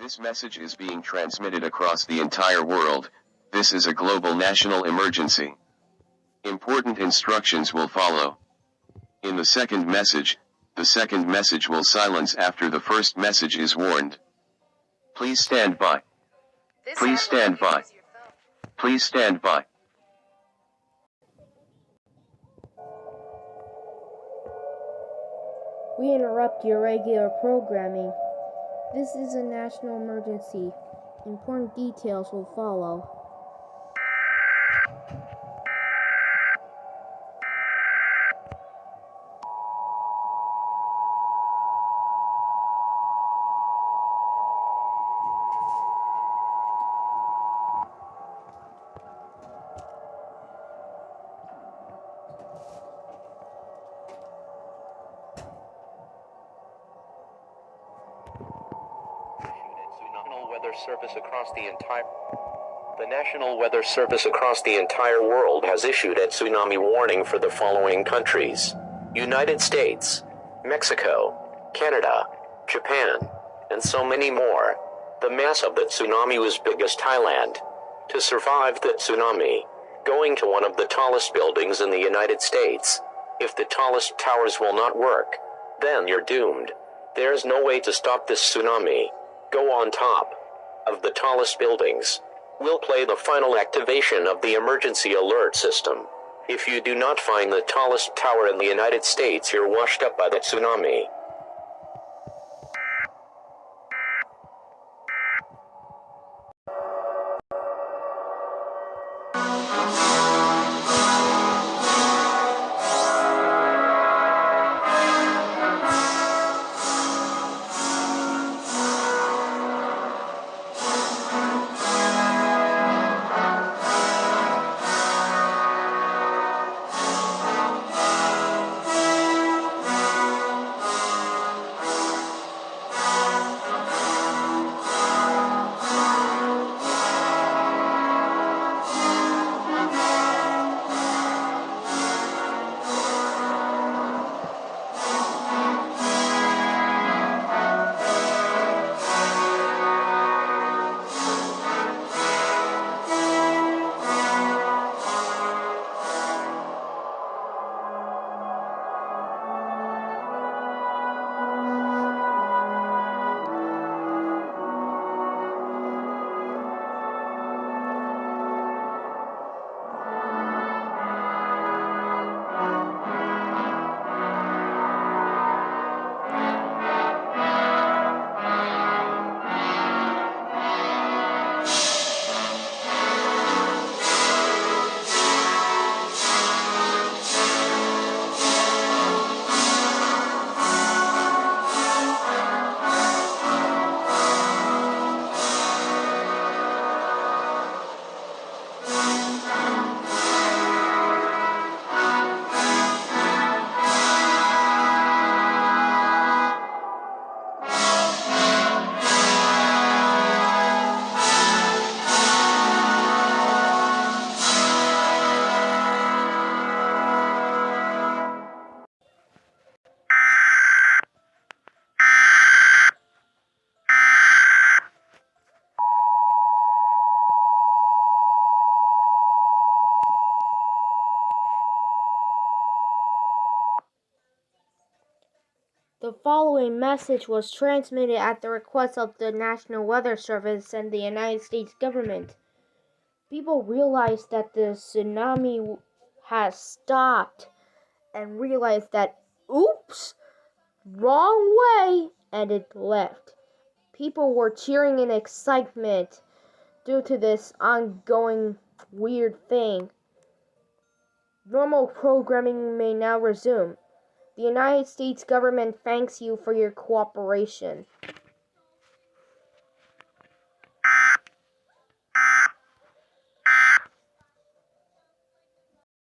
This message is being transmitted across the entire world. This is a global national emergency. Important instructions will follow. In the second message will silence after the first message is warned. Please stand by. Please stand by. Please stand by. We interrupt your regular programming. This is a national emergency. Important details will follow. The National Weather Service across the entire world has issued a tsunami warning for the following countries: United States, Mexico, Canada, Japan, and so many more. The mass of the tsunami was big as Thailand. To survive the tsunami, going to one of the tallest buildings in the United States. If the tallest towers will not work, then you're doomed. There's no way to stop this tsunami. Go on top of the tallest buildings. We'll play the final activation of the emergency alert system. If you do not find the tallest tower in the United States, you're washed up by the tsunami. The following message was transmitted at the request of the National Weather Service and the United States government. People realized that the tsunami has stopped and realized that, oops, wrong way, and it left. People were cheering in excitement due to this ongoing weird thing. Normal programming may now resume. The United States government thanks you for your cooperation.